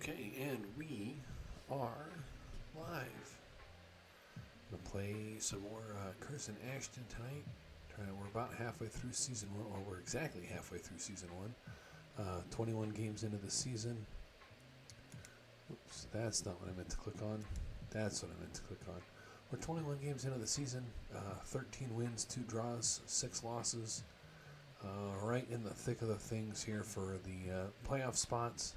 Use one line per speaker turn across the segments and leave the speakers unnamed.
Okay, and we are live. We'll play some more Curse Ashton tonight. We're about halfway through season one, or we're exactly halfway through season one. 21 games into the season. Oops, that's not what I meant to click on. That's what I meant to click on. We're 21 games into the season. 13 wins, 2 draws, 6 losses. Right in the thick of the things here for the playoff spots.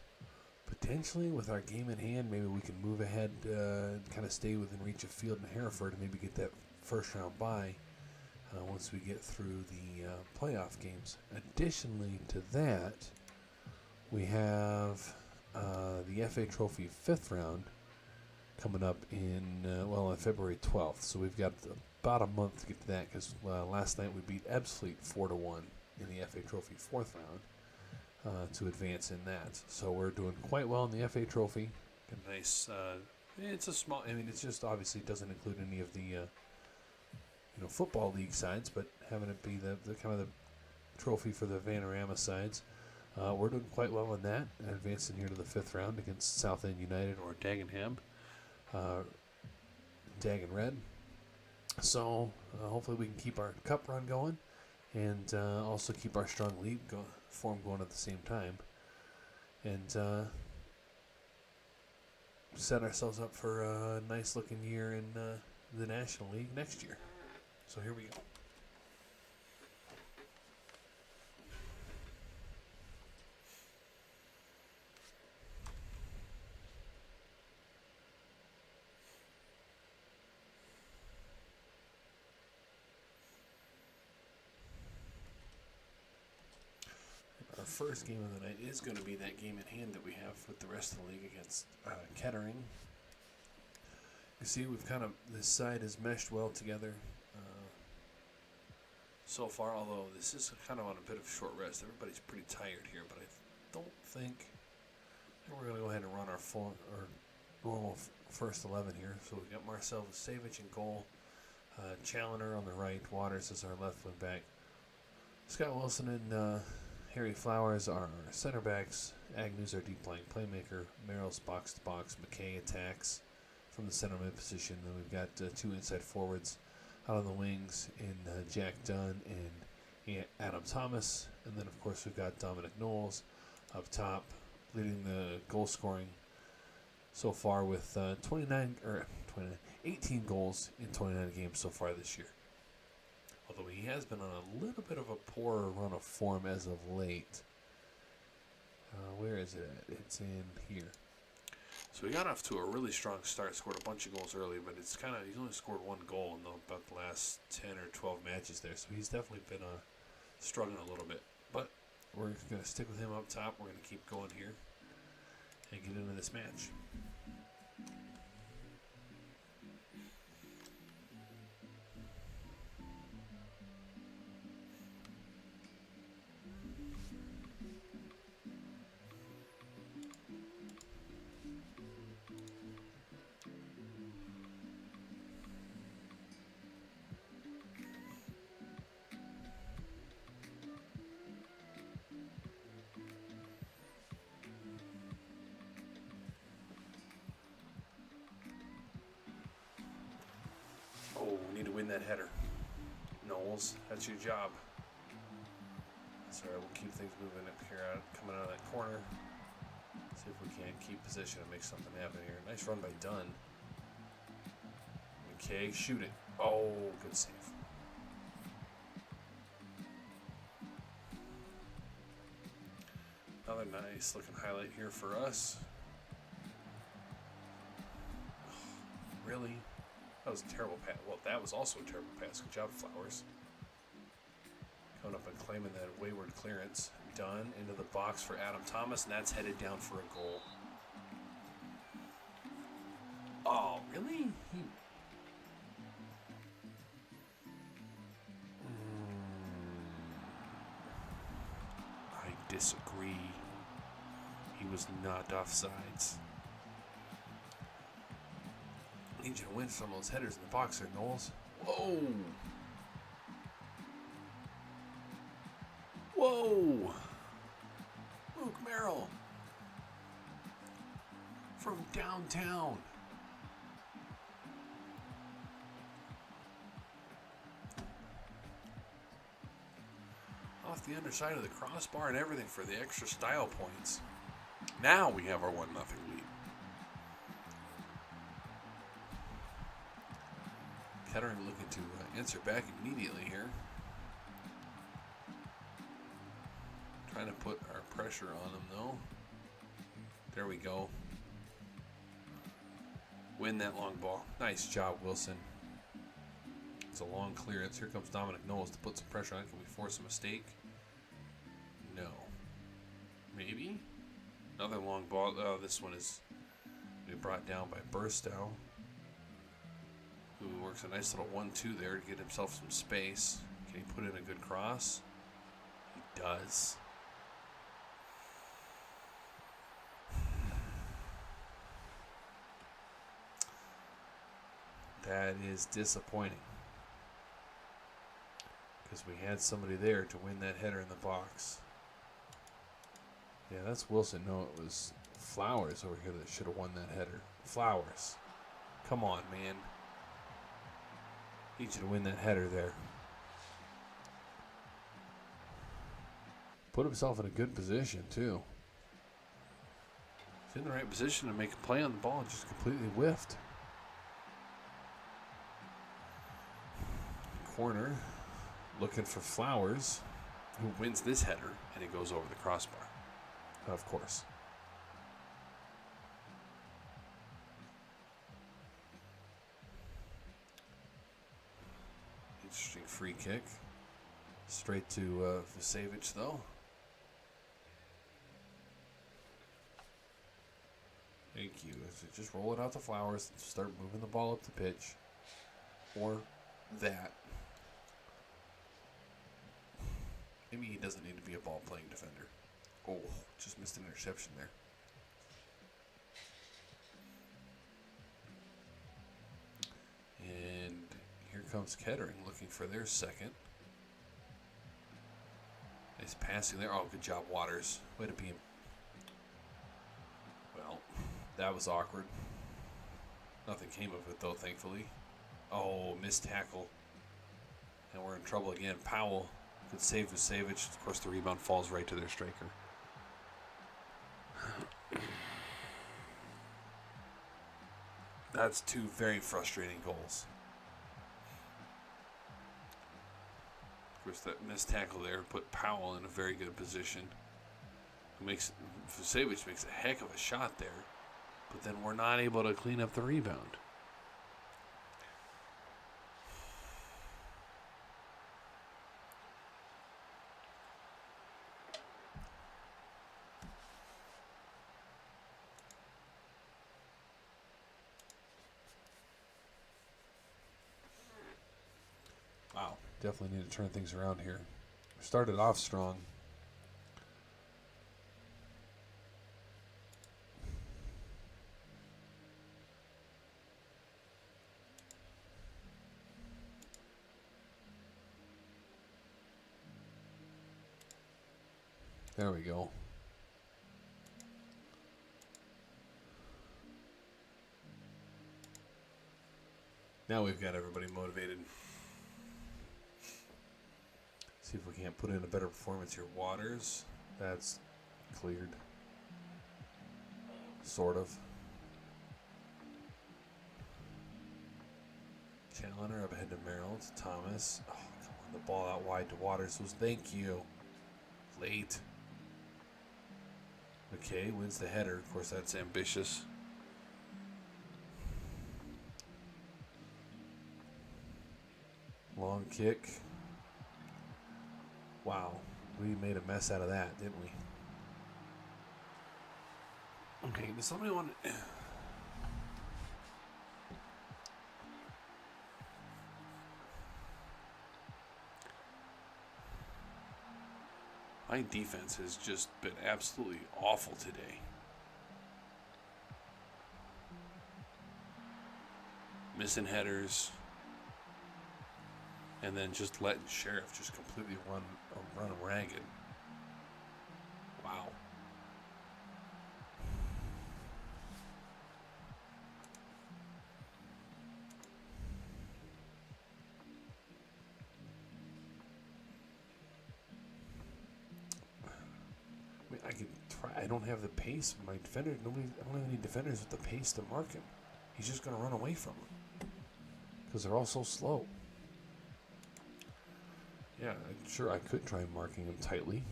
Potentially, with our game in hand, maybe we can move ahead and kind of stay within reach of Field and Hereford and maybe get that first round bye once we get through the playoff games. Additionally to that, we have the FA Trophy 5th round coming up on February 12th. So we've got about a month to get to that because last night we beat Ebbsfleet 4-1 in the FA Trophy 4th round. To advance in that. So we're doing quite well in the FA Trophy. A nice, it's a small, it's just obviously doesn't include any of the, football league sides, but having it be the kind of the trophy for the Vanarama sides. We're doing quite well in that, advancing here to the 5th round against Southend United or Dagenham. Dagen Red. So hopefully we can keep our cup run going and also keep our strong league form going at the same time, and set ourselves up for a nice looking year in the National League next year. So here we go. Our first game of the night is going to be that game in hand that we have with the rest of the league against Kettering. You see, this side has meshed well together so far, although this is kind of on a bit of short rest. Everybody's pretty tired here, but I don't think we're going to go ahead and run our normal first 11 here. So we've got Marcel Vasevich in goal, Challoner on the right, Waters is our left wing back, Scott Wilson and Harry Flowers are our center backs. Agnew's our deep line playmaker. Merrill's box to box. McKay attacks from the center mid position. Then we've got 2 inside forwards out on the wings in Jack Dunn and Adam Thomas. And then, of course, we've got Dominic Knowles up top, leading the goal scoring so far with 18 goals in 29 games so far this year. Although he has been on a little bit of a poor run of form as of late. Where is it at? It's in here. So he got off to a really strong start, scored a bunch of goals early, but he's only scored 1 goal in about the last 10 or 12 matches there. So he's definitely been struggling a little bit. But we're going to stick with him up top. We're going to keep going here and get into this match. Oh, we need to win that header. Knowles, that's your job. That's all right, we'll keep things moving up here, coming out of that corner. See if we can keep position and make something happen here. Nice run by Dunn. McKay, shoot it. Oh, good save. Another nice looking highlight here for us. Oh, really? That was a terrible pass. Well, that was also a terrible pass. Good job, Flowers. Coming up and claiming that wayward clearance. Done into the box for Adam Thomas, and that's headed down for a goal. Oh, really? I disagree. He was not offsides. Need you to win some of those headers in the box there, Knowles. Whoa! Whoa! Luke Merrill. from downtown. Off the underside of the crossbar and everything for the extra style points. Now we have our 1-0 lead. Kettering looking to answer back immediately here. Trying to put our pressure on them though. There we go. Win that long ball. Nice job, Wilson. It's a long clearance. Here comes Dominic Knowles to put some pressure on. Can we force a mistake? No. Maybe? Another long ball. Oh, this one is brought down by Burstow, who works a nice little 1-2 there to get himself some space. Can he put in a good cross? He does. That is disappointing, because we had somebody there to win that header in the box. Yeah, that's Wilson. No, it was Flowers over here that should have won that header. Flowers. Come on, man. Need you to win that header there. Put himself in a good position, too. He's in the right position to make a play on the ball and just completely whiffed. Corner. Looking for Flowers, who wins this header, and he goes over the crossbar. Of course. Interesting free kick. Straight to Vucevic, though. Thank you. Just roll it out to Flowers and start moving the ball up the pitch. Or that. Maybe he doesn't need to be a ball-playing defender. Oh, just missed an interception there. And here comes Kettering looking for their second. Nice passing there. Oh, good job, Waters. Way to be him. Well, that was awkward. Nothing came of it, though, thankfully. Oh, missed tackle. And we're in trouble again. Powell. Good save with Vucevic. Of course, the rebound falls right to their striker. That's two very frustrating goals. Of course, that missed tackle there put Powell in a very good position. Vucevic makes a heck of a shot there, but then we're not able to clean up the rebound. Wow, definitely need to turn things around here. We started off strong. There we go. Now we've got everybody motivated. See if we can't put in a better performance here. Waters, that's cleared. Sort of. Challenger up ahead to Merrill, to Thomas. Oh, come on, the ball out wide to Waters was thank you. Late. McKay wins the header. Of course, that's ambitious. Long kick. Wow, we made a mess out of that, didn't we? Okay, does somebody want to... My defense has just been absolutely awful today. Missing headers. And then just letting Sheriff just completely run ragged. Wow. I don't have the pace. My defender, I don't have any defenders with the pace to mark him. He's just going to run away from them because they're all so slow. Yeah, sure, I could try marking him tightly.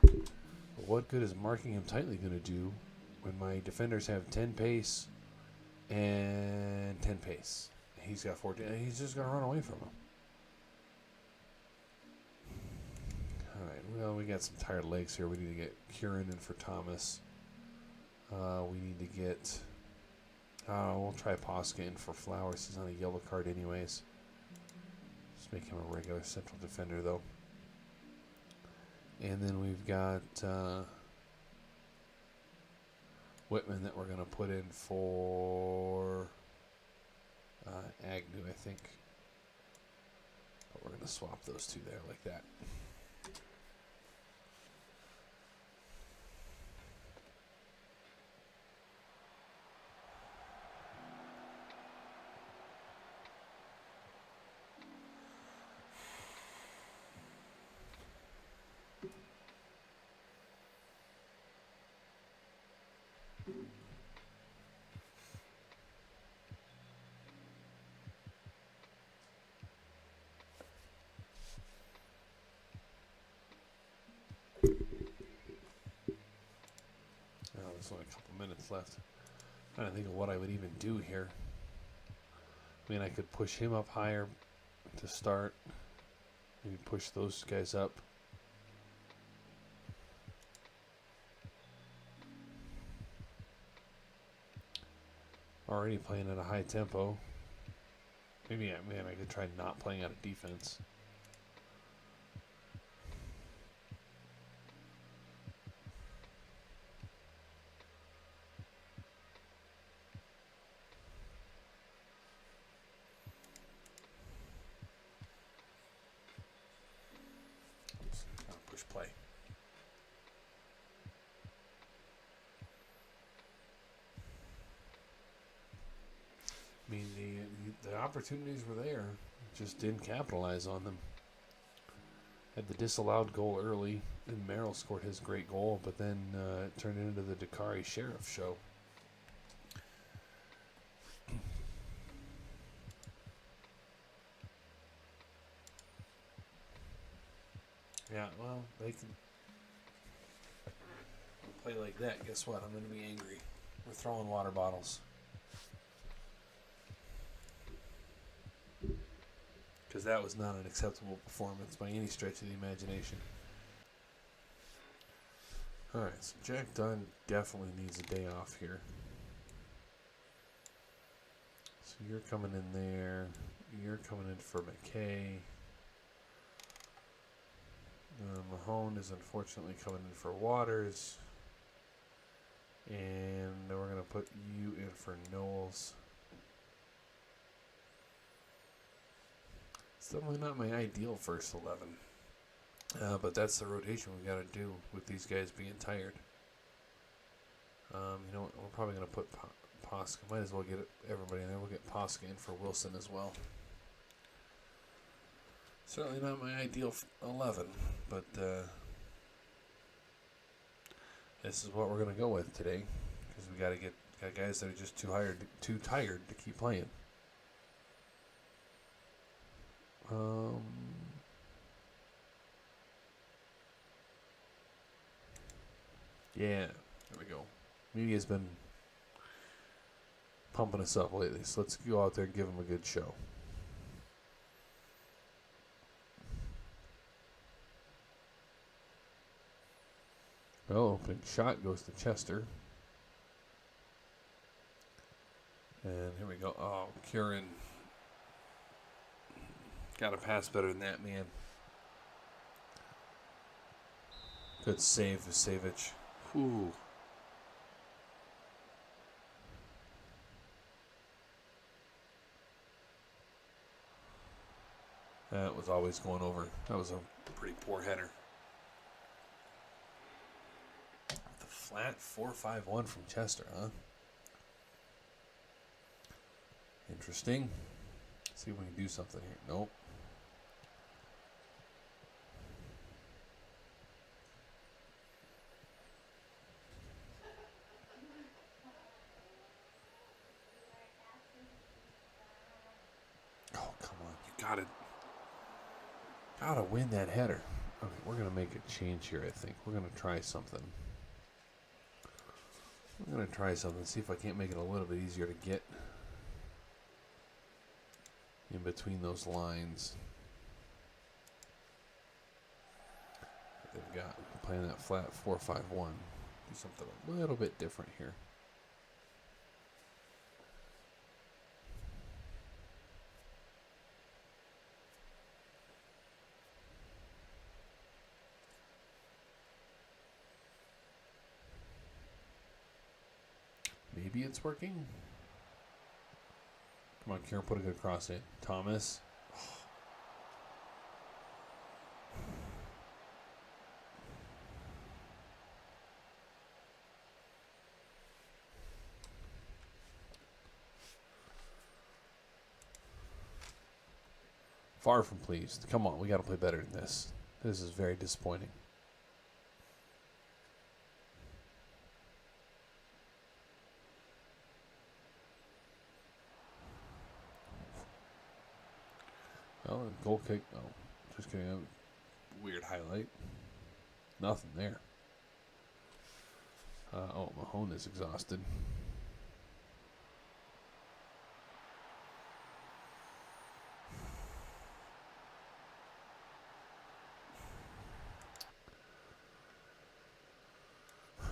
But what good is marking him tightly going to do when my defenders have 10 pace and 10 pace? He's got 14. He's just going to run away from him. All right, well, we got some tired legs here. We need to get Curran in for Thomas. We need to get... we'll try Posca in for Flowers. He's on a yellow card anyways. Just make him a regular central defender, though. And then we've got Whitman that we're going to put in for Agnew, I think. But we're going to swap those two there like that. There's only a couple minutes left. I'm trying to think of what I would even do here. I mean, I could push him up higher to start. Maybe push those guys up. Already playing at a high tempo. Maybe, man, I could try not playing out of defense. Push play. I mean, the opportunities were there, just didn't capitalize on them. Had the disallowed goal early, and Merrill scored his great goal, but then it turned into the Dakari Sheriff show. Yeah, well, they can play like that. Guess what? I'm going to be angry. We're throwing water bottles. Because that was not an acceptable performance by any stretch of the imagination. Alright, so Jack Dunn definitely needs a day off here. So you're coming in there. You're coming in for McKay. Mahone is unfortunately coming in for Waters. And then we're going to put you in for Knowles. It's definitely not my ideal first 11. But that's the rotation we got to do with these guys being tired. You know what? We're probably going to put Posca. Might as well get everybody in there. We'll get Posca in for Wilson as well. Certainly not my ideal 11, but this is what we're going to go with today, because we got guys that are just too tired to keep playing. Yeah, there we go. Media's been pumping us up lately, so let's go out there and give them a good show. Well, opening shot goes to Chester. And here we go. Oh, Curran. Got to pass better than that, man. Good save, Savage. Ooh. That was always going over. That was a pretty poor header. The flat 4-5-1 from Chester, huh? Interesting. Let's see if we can do something here. Nope. Gotta win that header. Okay, we're gonna make a change here. I think we're gonna try something. See if I can't make it a little bit easier to get in between those lines. They've got playing that flat 4-5-1. Do something a little bit different here. Maybe it's working. Come on, Kieran, put a good cross in. Thomas. Far from pleased. Come on, we got to play better than this. This is very disappointing. Well, goal kick. Oh, just kidding. Weird highlight. Nothing there. Mahone is exhausted.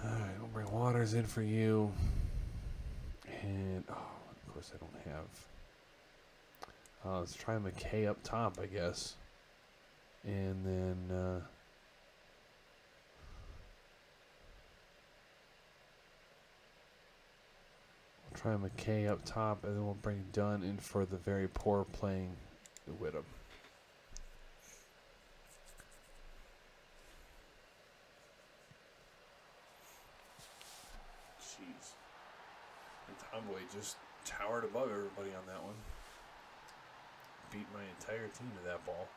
All right, we'll bring Waters in for you. And, of course I don't have... let's try McKay up top, I guess. And then we'll try McKay up top, and then we'll bring Dunn in for the very poor playing Whittam. Jeez. And Tomboy just towered above everybody on that one. Beat my entire team to that ball.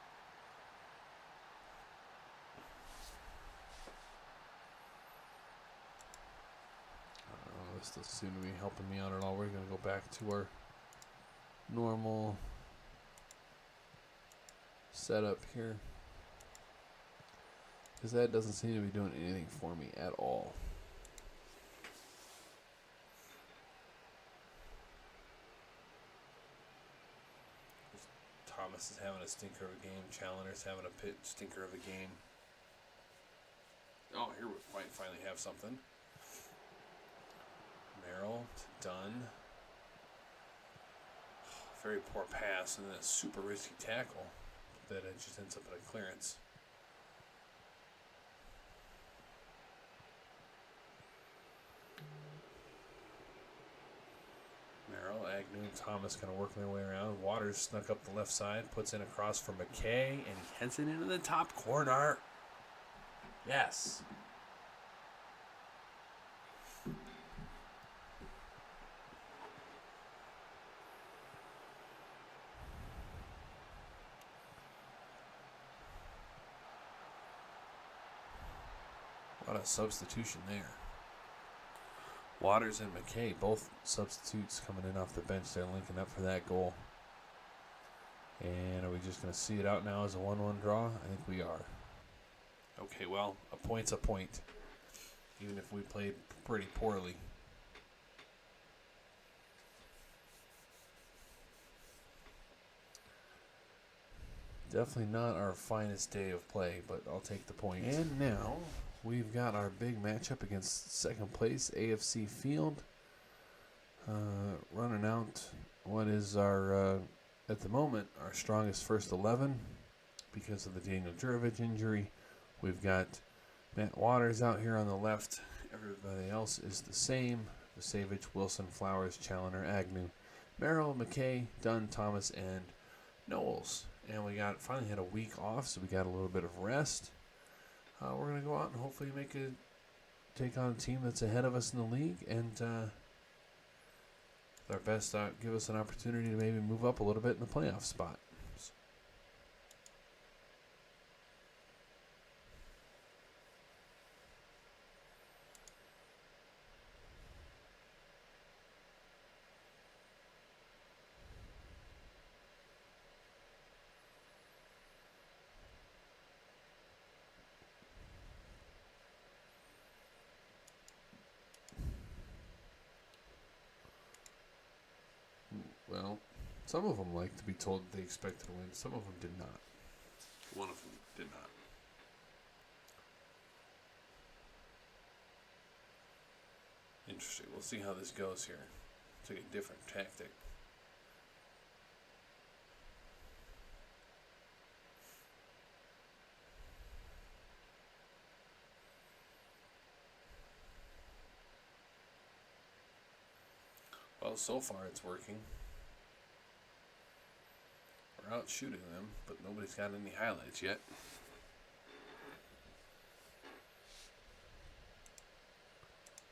This doesn't seem to be helping me out at all. We're going to go back to our normal setup here, because that doesn't seem to be doing anything for me at all. Thomas is having a stinker of a game. Challenger's having a stinker of a game. Oh, here we might finally have something. Merrill to Dunn. Very poor pass, and then a super risky tackle that it just ends up at a clearance. Merrill, Agnew, and Thomas kind of working their way around. Waters snuck up the left side, puts in a cross for McKay, and he heads it into the top corner. Yes. What a substitution there. Waters and McKay, both substitutes coming in off the bench there, linking up for that goal. And are we just going to see it out now as a 1-1 draw? I think we are. Okay, well, a point's a point, even if we played pretty poorly. Definitely not our finest day of play, but I'll take the point. And now we've got our big matchup against second place AFC Field. Running out what is our, at the moment, our strongest first 11 because of the Daniel Jurovic injury. We've got Matt Waters out here on the left. Everybody else is the same. Vasavich, Wilson, Flowers, Challoner, Agnew, Merrill, McKay, Dunn, Thomas, and Knowles. And we finally had a week off, so we got a little bit of rest. We're going to go out and hopefully take on a team that's ahead of us in the league, and our best give us an opportunity to maybe move up a little bit in the playoff spot. Well, some of them like to be told they expected to win. Some of them did not. One of them did not. Interesting. We'll see how this goes here. Take a different tactic. Well, so far it's working. We're out shooting them, but nobody's got any highlights yet.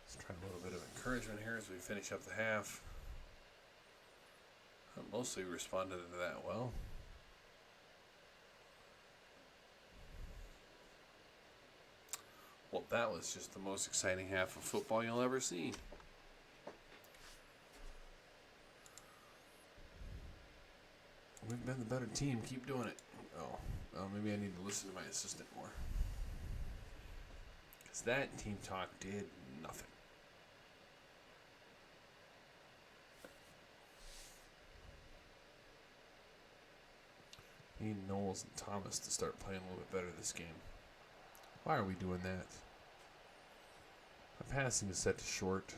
Let's try a little bit of encouragement here as we finish up the half. I mostly responded to that well. Well, that was just the most exciting half of football you'll ever see. We've been the better team. Keep doing it. Oh, well, maybe I need to listen to my assistant more. Because that team talk did nothing. Need Knowles and Thomas to start playing a little bit better this game. Why are we doing that? My passing is set to short.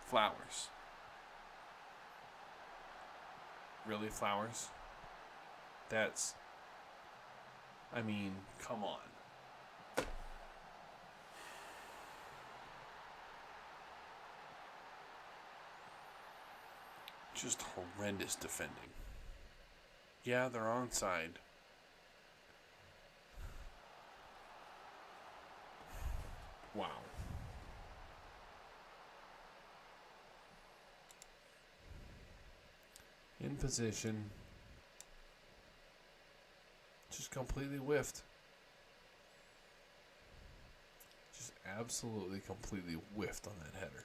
Flowers. Really, Flowers? I mean, come on. Just horrendous defending. Yeah, they're onside. Wow. In position. Just completely whiffed. Just absolutely, completely whiffed on that header.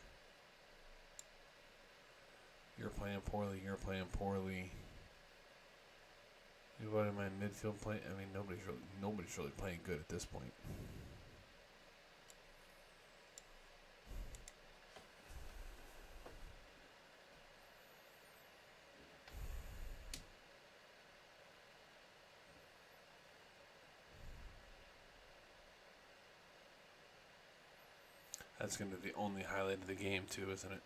You're playing poorly. You're playing poorly. Anybody in my midfield playing? I mean, nobody's really playing good at this point. That's going to be the only highlight of the game, too, isn't it?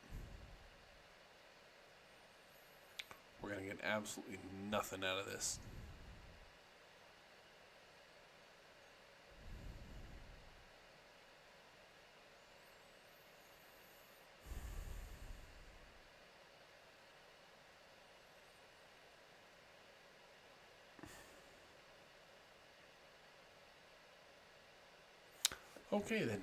We're going to get absolutely nothing out of this. Okay, then.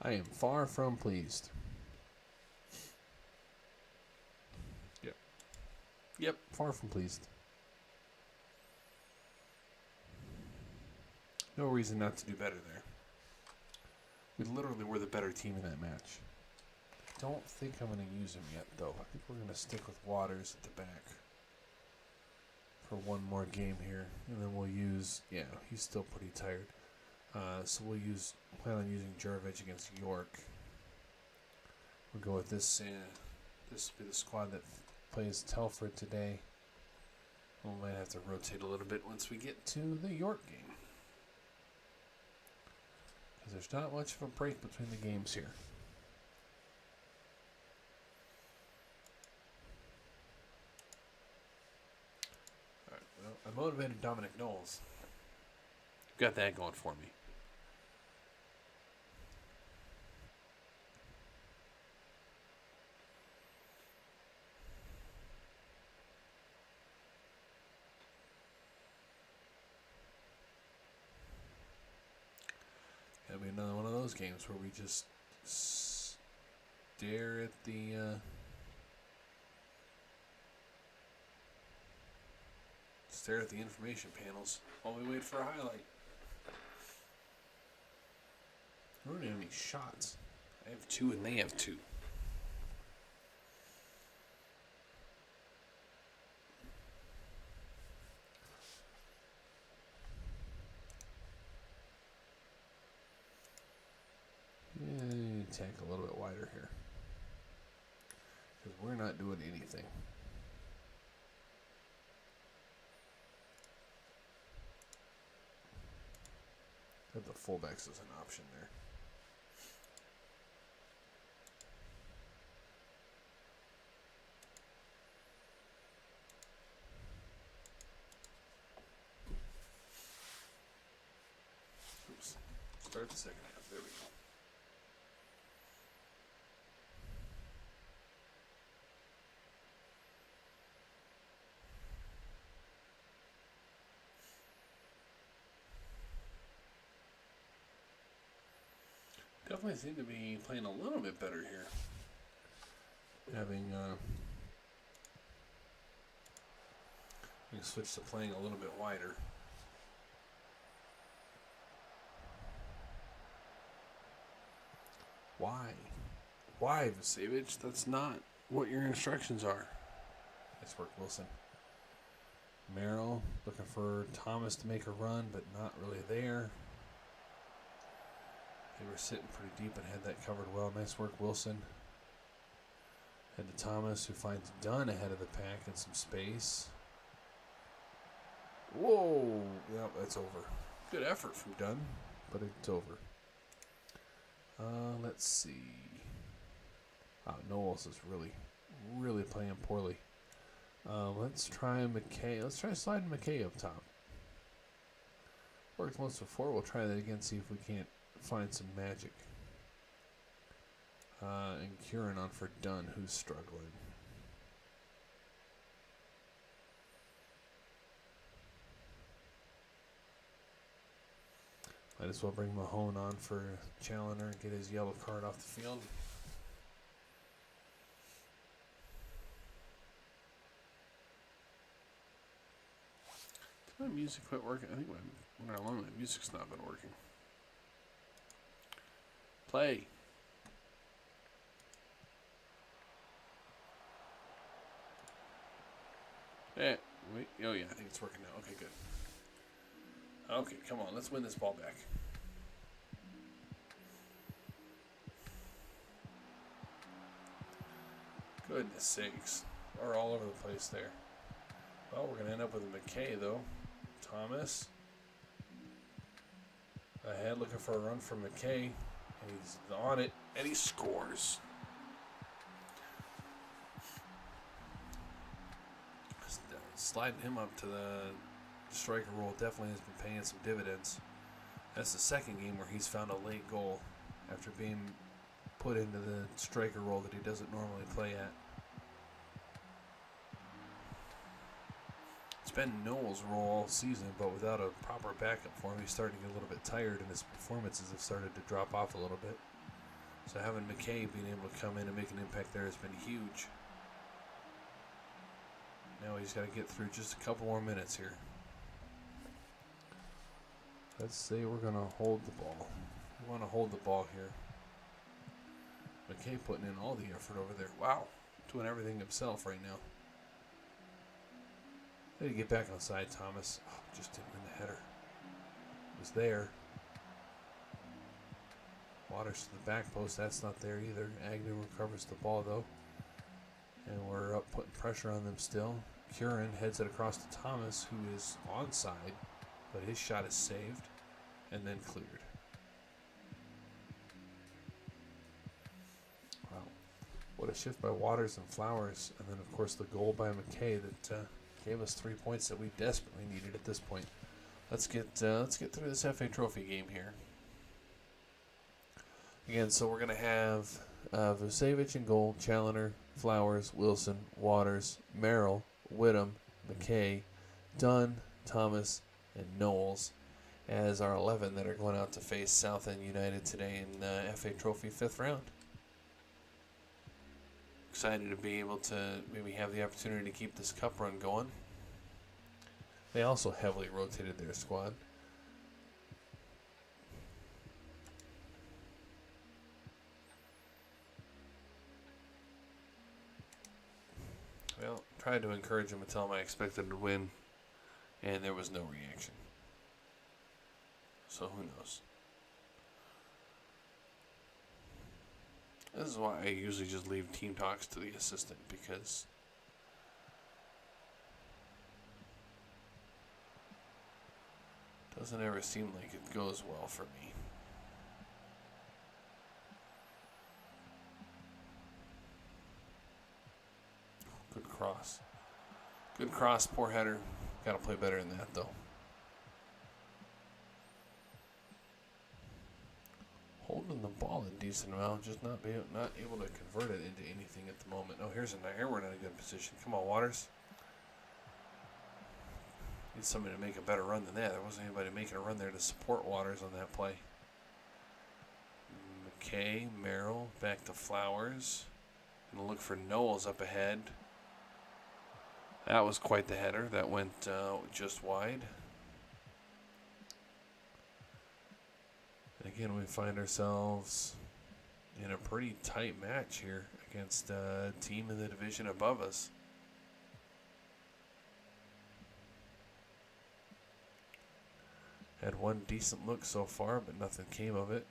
I am far from pleased. Yep, far from pleased. No reason not to do better there. We literally were the better team in that match. Don't think I'm going to use him yet, though. I think we're going to stick with Waters at the back for one more game here. And then we'll use, he's still pretty tired. So we'll plan on using Jervich against York. We'll go with this. This will be the squad that plays Telford today. We might have to rotate a little bit once we get to the York game. Because there's not much of a break between the games here. All right, well, I motivated Dominic Knowles. Got that going for me. It'll be another one of those games where we just stare at the Stare at the information panels while we wait for a highlight. We don't have any shots. I have 2 and they have 2. Yeah, tank a little bit wider here. Because we're not doing anything. Have the fullbacks as an option there. Oops. Start the second half. There we go. Definitely seem to be playing a little bit better here. Having switch to playing a little bit wider. Why? Why, Vasevich? That's not what your instructions are. Nice work, Wilson. Merrill looking for Thomas to make a run, but not really there. They were sitting pretty deep and had that covered well. Nice work, Wilson. Head to Thomas, who finds Dunn ahead of the pack in some space. Whoa! Yep, that's over. Good effort from Dunn, but it's over. Let's see. Knowles is really playing poorly. Let's try McKay. Let's try sliding McKay up top. Worked once before. We'll try that again, see if we can't find some magic. And Kieran on for Dunn, who's struggling. Might as well bring Mahone on for Challoner and get his yellow card off the field. Did my music quit working? I think when I learned my music's not been working. Play. Yeah, wait. Oh yeah, I think it's working now. Okay, good. Okay, come on, let's win this ball back. Goodness sakes. We're all over the place there. Well, we're going to end up with a McKay, though. Thomas. Ahead, looking for a run from McKay. And he's on it, and he scores. Sliding him up to the striker role definitely has been paying some dividends. That's the second game where he's found a late goal after being put into the striker role that he doesn't normally play at. It's been Noel's role all season, but without a proper backup for him, he's starting to get a little bit tired, and his performances have started to drop off a little bit. So having McKay being able to come in and make an impact there has been huge. Now he's got to get through just a couple more minutes here. Let's say we're going to hold the ball. We want to hold the ball here. McKay putting in all the effort over there. Wow. Doing everything himself right now. Way to get back on side, Thomas. Oh, just didn't win the header. It was there. Waters to the back post. That's not there either. Agnew recovers the ball, though. And we're up putting pressure on them still. Curran heads it across to Thomas, who is onside, but his shot is saved and then cleared. Wow. What a shift by Waters and Flowers. And then, of course, the goal by McKay that gave us 3 points that we desperately needed at this point. Let's get through this FA Trophy game here. Again, so we're going to have Vucevic in goal, Challoner, Flowers, Wilson, Waters, Merrill, Whittam, McKay, Dunn, Thomas, and Knowles as our 11 that are going out to face Southend United today in the FA Trophy 5th round. Excited to be able to maybe have the opportunity to keep this cup run going. They also heavily rotated their squad. Well, tried to encourage him and tell him I expected to win, and there was no reaction. So who knows? This is why I usually just leave team talks to the assistant, because it doesn't ever seem like it goes well for me. Good cross. Good cross, poor header. Got to play better than that, though. Holding the ball a decent amount, just not able to convert it into anything at the moment. Oh, here we're in a good position. Come on, Waters. Need somebody to make a better run than that. There wasn't anybody making a run there to support Waters on that play. McKay, Merrill, back to Flowers. Gonna look for Knowles up ahead. That was quite the header. That went just wide. And again, we find ourselves in a pretty tight match here against a team in the division above us. Had one decent look so far, but nothing came of it.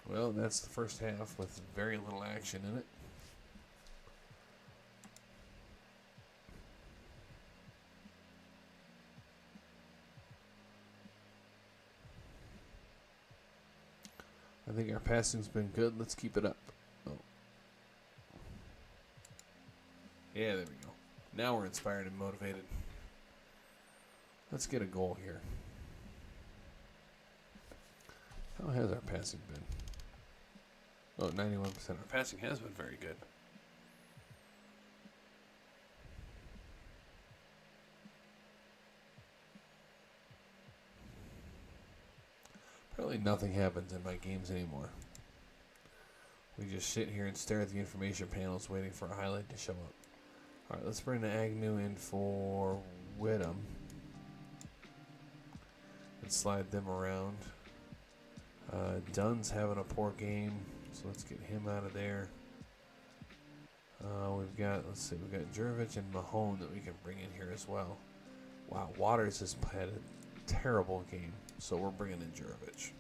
Well, that's the first half with very little action in it. I think our passing's been good. Let's keep it up. Oh. Yeah, there we go. Now we're inspired and motivated. Let's get a goal here. How has our passing been? Oh, 91%. Our passing has been very good. Apparently nothing happens in my games anymore. We just sit here and stare at the information panels waiting for a highlight to show up. Alright, let's bring the Agnew in for Whittam. And slide them around. Dunn's having a poor game, so let's get him out of there. We've got Jurevich and Mahone that we can bring in here as well. Wow, Waters has had a terrible game, so we're bringing in Jurevich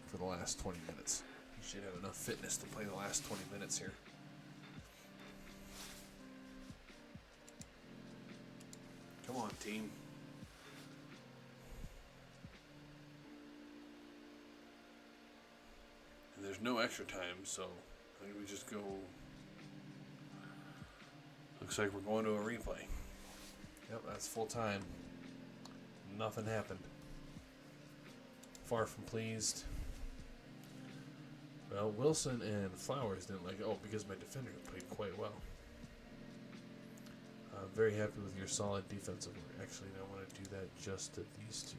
for the last 20 minutes. He should have enough fitness to play the last 20 minutes here. Come on, team. And there's no extra time, so I think we just go. Looks like we're going to a replay. Yep, that's full time. Nothing happened. Far from pleased. Well, Wilson and Flowers didn't like it. Oh, because my defender played quite well. I'm very happy with your solid defensive work. Actually, I want to do that just to these two.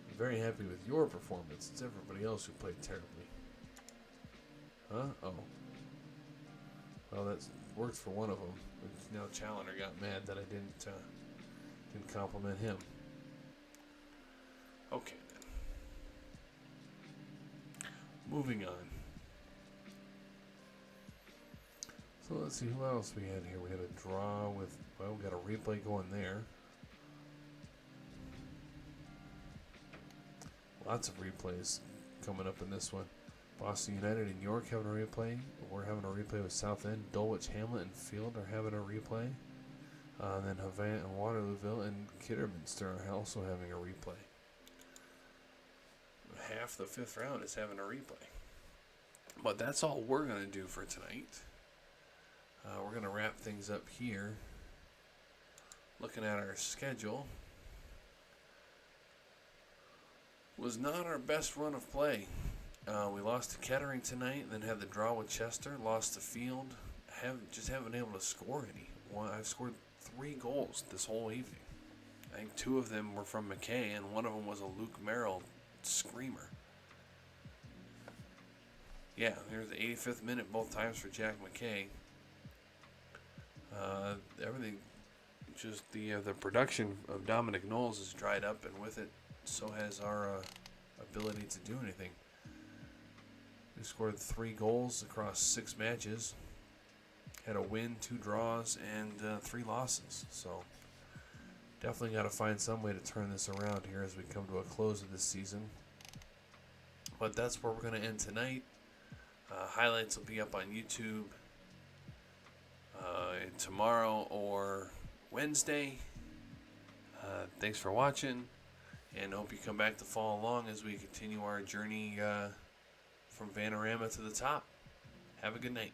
I'm very happy with your performance. It's everybody else who played terribly. Huh? Oh. Well, that worked for one of them. Now Challenger got mad that I didn't compliment him. Okay, then. Moving on. So let's see who else we had here. We had a draw with, well, we got a replay going there. Lots of replays coming up in this one. Boston United and York having a replay. We're having a replay with Southend. Dulwich, Hamlet, and Field are having a replay. Then Havant and Waterlooville and Kidderminster are also having a replay. Half the fifth round is having a replay. But that's all we're going to do for tonight. We're going to wrap things up here. Looking at our schedule. Was not our best run of play. We lost to Kettering tonight, and then had the draw with Chester. Lost to Field. Haven't been able to score any. I've scored 3 goals this whole evening. I think 2 of them were from McKay, and one of them was a Luke Merrill screamer. Yeah, there's the 85th minute both times for Jack McKay. Everything, just the production of Dominic Knowles has dried up, and with it, so has our ability to do anything. We scored 3 goals across 6 matches, had a win, 2 draws, and 3 losses. So definitely got to find some way to turn this around here as we come to a close of this season. But that's where we're going to end tonight. Highlights will be up on YouTube tomorrow or Wednesday. Thanks for watching, and hope you come back to follow along as we continue our journey from Vanarama to the top. Have a good night.